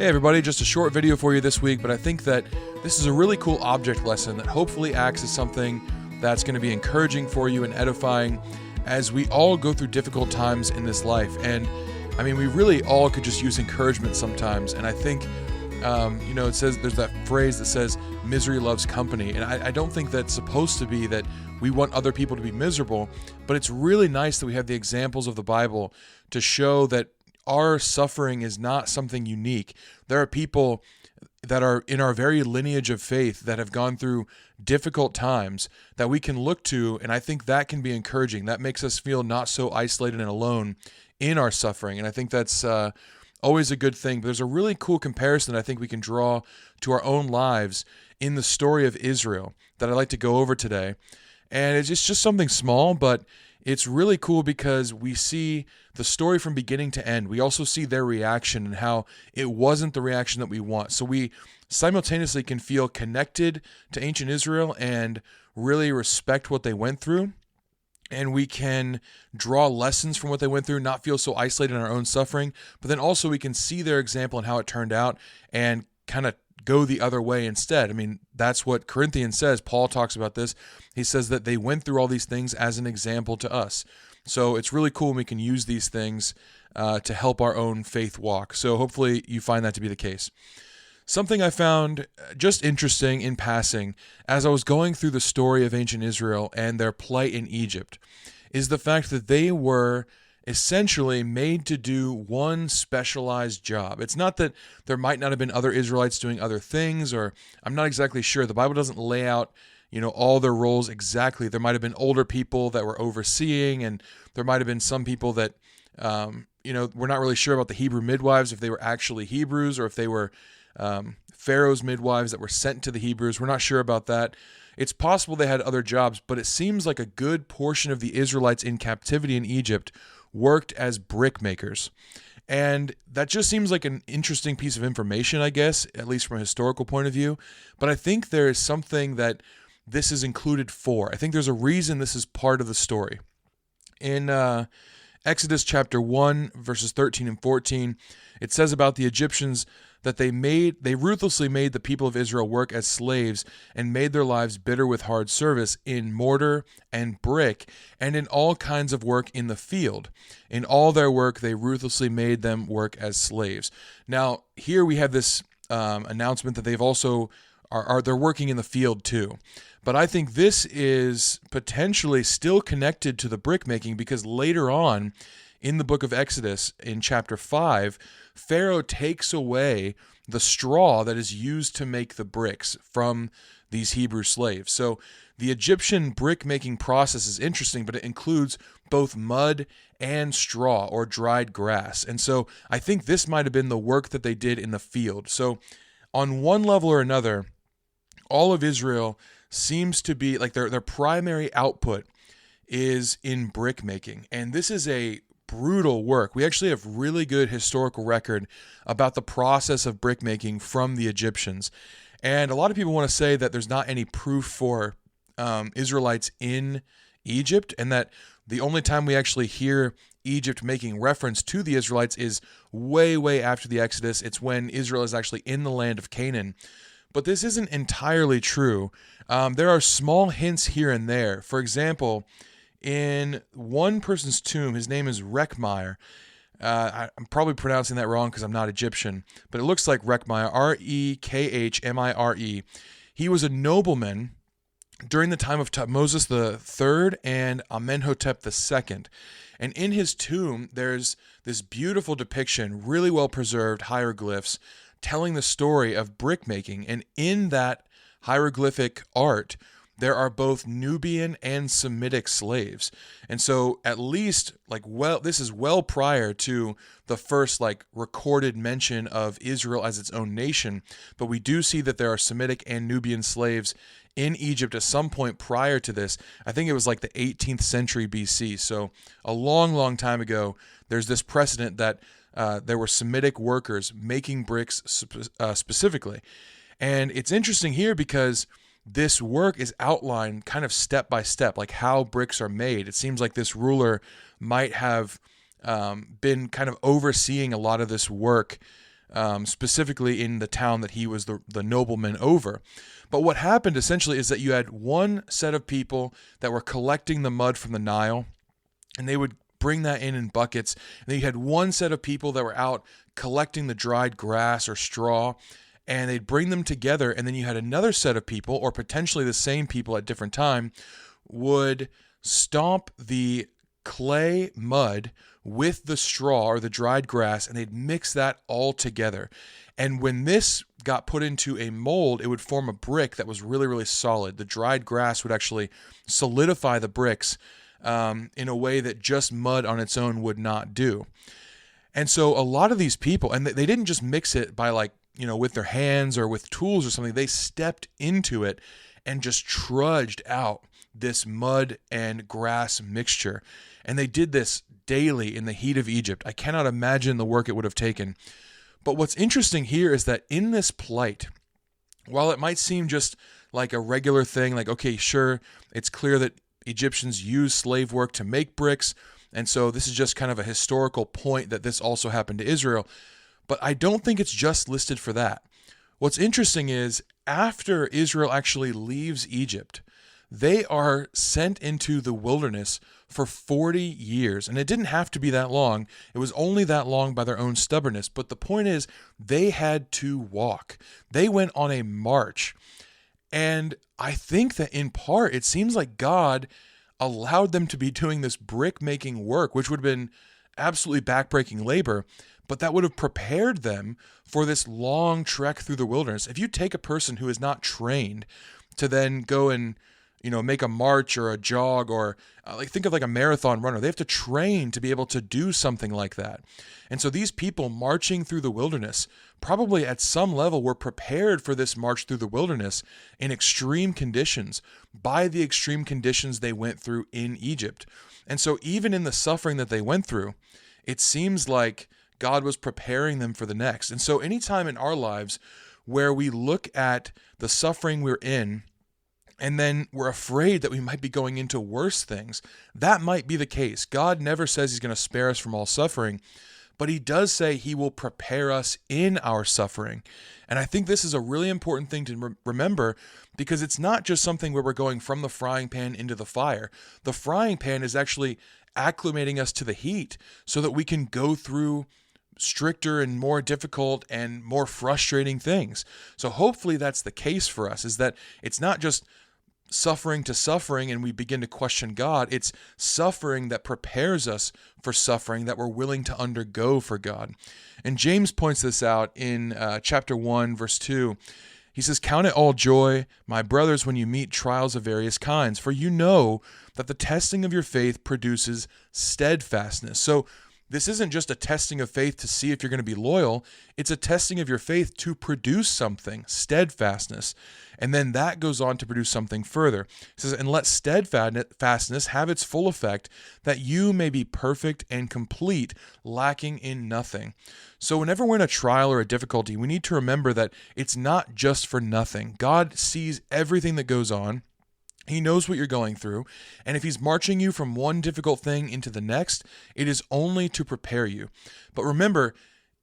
Hey everybody, just a short video for you this week, but I think that this is a really cool object lesson that hopefully acts as something that's going to be encouraging for you and edifying as we all go through difficult times in this life. And I mean, we really all could just use encouragement sometimes. And I think, it says, there's that phrase that says, misery loves company. And I don't think that's supposed to be that we want other people to be miserable, but it's really nice that we have the examples of the Bible to show that our suffering is not something unique. There are people that are in our very lineage of faith that have gone through difficult times that we can look to, and I think that can be encouraging. That makes us feel not so isolated and alone in our suffering, and I think that's always a good thing. But there's a really cool comparison I think we can draw to our own lives in the story of Israel that I'd like to go over today. And it's just something small, but it's really cool because we see the story from beginning to end. We also see their reaction and how it wasn't the reaction that we want. So we simultaneously can feel connected to ancient Israel and really respect what they went through. And we can draw lessons from what they went through, not feel so isolated in our own suffering. But then also we can see their example and how it turned out and kind of go the other way instead. I mean, that's what Corinthians says. Paul talks about this. He says that they went through all these things as an example to us. So it's really cool when we can use these things to help our own faith walk. So hopefully you find that to be the case. Something I found just interesting in passing as I was going through the story of ancient Israel and their plight in Egypt is the fact that they were essentially made to do one specialized job. It's not that there might not have been other Israelites doing other things, or I'm not exactly sure. The Bible doesn't lay out, all their roles exactly. There might have been older people that were overseeing, and there might have been some people that, we're not really sure about the Hebrew midwives, if they were actually Hebrews or if they were Pharaoh's midwives that were sent to the Hebrews. We're not sure about that. It's possible they had other jobs, but it seems like a good portion of the Israelites in captivity in Egypt worked as brick makers. And that just seems like an interesting piece of information, I guess, at least from a historical point of view. But I think there is something that this is included for. I think there's a reason this is part of the story. In Exodus chapter 1, verses 13 and 14, it says about the Egyptians that they ruthlessly made the people of Israel work as slaves and made their lives bitter with hard service in mortar and brick and in all kinds of work in the field. In all their work, they ruthlessly made them work as slaves. Now, here we have this announcement that they've also they're working in the field too. But I think this is potentially still connected to the brick making because later on in the book of Exodus, in chapter 5, Pharaoh takes away the straw that is used to make the bricks from these Hebrew slaves. So the Egyptian brick-making process is interesting, but it includes both mud and straw or dried grass. And so I think this might have been the work that they did in the field. So on one level or another, all of Israel seems to be like their primary output is in brick making. And this is a brutal work. We actually have really good historical record about the process of brick making from the Egyptians. And a lot of people want to say that there's not any proof for Israelites in Egypt, and that the only time we actually hear Egypt making reference to the Israelites is way, way after the Exodus. It's when Israel is actually in the land of Canaan. But this isn't entirely true. There are small hints here and there. For example, in one person's tomb, his name is Rechmire. I'm probably pronouncing that wrong because I'm not Egyptian, but it looks like Rechmire, Rekhmire. He was a nobleman during the time of Moses III and Amenhotep II. And in his tomb, there's this beautiful depiction, really well preserved hieroglyphs, telling the story of brick making. And in that hieroglyphic art, there are both Nubian and Semitic slaves. And so at least this is well prior to the first recorded mention of Israel as its own nation. But we do see that there are Semitic and Nubian slaves in Egypt at some point prior to this. I think it was the 18th century BC. So a long, long time ago, there's this precedent that there were Semitic workers making bricks specifically. And it's interesting here because this work is outlined kind of step by step, like how bricks are made. It seems like this ruler might have been kind of overseeing a lot of this work specifically in the town that he was the nobleman over. But what happened essentially is that you had one set of people that were collecting the mud from the Nile, and they would bring that in buckets. And then you had one set of people that were out collecting the dried grass or straw, and they'd bring them together. And then you had another set of people, or potentially the same people at different time, would stomp the clay mud with the straw or the dried grass, and they'd mix that all together. And when this got put into a mold, it would form a brick that was really, really solid. The dried grass would actually solidify the bricks in a way that just mud on its own would not do. And so a lot of these people, and they didn't just mix it by with their hands or with tools or something. They stepped into it and just trudged out this mud and grass mixture. And they did this daily in the heat of Egypt. I cannot imagine the work it would have taken. But what's interesting here is that in this plight, while it might seem just like a regular thing, like, okay, sure, it's clear that Egyptians used slave work to make bricks, and so this is just kind of a historical point that this also happened to Israel. But I don't think it's just listed for that. What's interesting is after Israel actually leaves Egypt, they are sent into the wilderness for 40 years. And it didn't have to be that long. It was only that long by their own stubbornness. But the point is, they had to walk. They went on a march. And I think that in part, it seems like God allowed them to be doing this brick-making work, which would have been absolutely backbreaking labor, but that would have prepared them for this long trek through the wilderness. If you take a person who is not trained to then go and make a march or a jog or think of like a marathon runner. They have to train to be able to do something like that. And so these people marching through the wilderness probably at some level were prepared for this march through the wilderness in extreme conditions by the extreme conditions they went through in Egypt. And so even in the suffering that they went through, it seems like God was preparing them for the next. And so anytime in our lives where we look at the suffering we're in, and then we're afraid that we might be going into worse things, that might be the case. God never says he's going to spare us from all suffering, but he does say he will prepare us in our suffering. And I think this is a really important thing to remember, because it's not just something where we're going from the frying pan into the fire. The frying pan is actually acclimating us to the heat so that we can go through stricter and more difficult and more frustrating things. So hopefully that's the case for us, is that it's not just suffering to suffering and we begin to question God. It's suffering that prepares us for suffering that we're willing to undergo for God. And James points this out in chapter 1, verse 2. He says, "Count it all joy, my brothers, when you meet trials of various kinds, for you know that the testing of your faith produces steadfastness." So this isn't just a testing of faith to see if you're going to be loyal. It's a testing of your faith to produce something, steadfastness. And then that goes on to produce something further. It says, "And let steadfastness have its full effect, that you may be perfect and complete, lacking in nothing." So whenever we're in a trial or a difficulty, we need to remember that it's not just for nothing. God sees everything that goes on. He knows what you're going through, and if he's marching you from one difficult thing into the next, it is only to prepare you. But remember,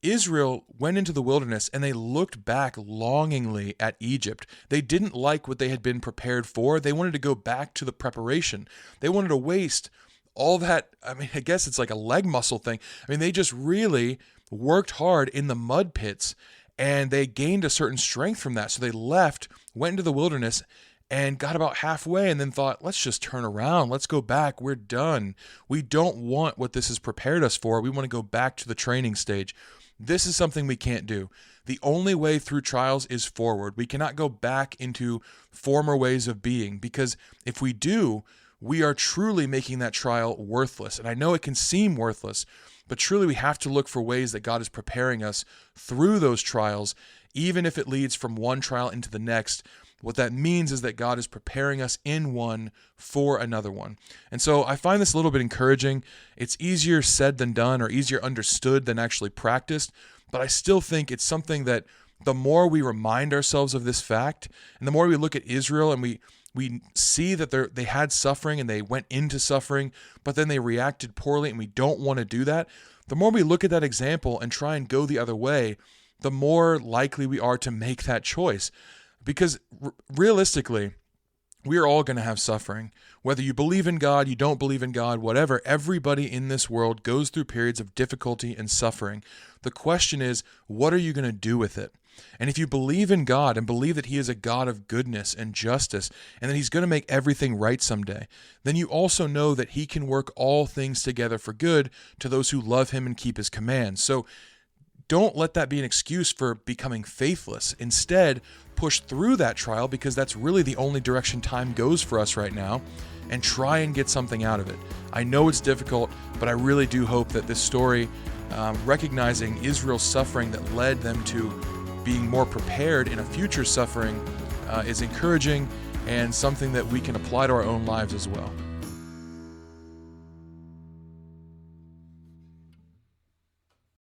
Israel went into the wilderness and they looked back longingly at Egypt. They didn't like what they had been prepared for. They wanted to go back to the preparation. They wanted to waste all that. I guess it's like a leg muscle thing. They just really worked hard in the mud pits, and they gained a certain strength from that. So they left, went into the wilderness, and got about halfway and then thought, let's just turn around. Let's go back. We're done. We don't want what this has prepared us for. We want to go back to the training stage. This is something we can't do. The only way through trials is forward. We cannot go back into former ways of being, because if we do, we are truly making that trial worthless. And I know it can seem worthless, but truly we have to look for ways that God is preparing us through those trials, even if it leads from one trial into the next. What that means is that God is preparing us in one for another one. And so I find this a little bit encouraging. It's easier said than done, or easier understood than actually practiced. But I still think it's something that the more we remind ourselves of this fact, and the more we look at Israel and we see that they had suffering and they went into suffering, but then they reacted poorly, and we don't want to do that. The more we look at that example and try and go the other way, the more likely we are to make that choice. Because realistically, we are all going to have suffering. Whether you believe in God, you don't believe in God, whatever, everybody in this world goes through periods of difficulty and suffering. The question is, what are you going to do with it? And if you believe in God and believe that He is a God of goodness and justice, and that He's going to make everything right someday, then you also know that He can work all things together for good to those who love Him and keep His commands. So don't let that be an excuse for becoming faithless. Instead, push through that trial, because that's really the only direction time goes for us right now, and try and get something out of it. I know it's difficult, but I really do hope that this story, recognizing Israel's suffering that led them to being more prepared in a future suffering, is encouraging and something that we can apply to our own lives as well.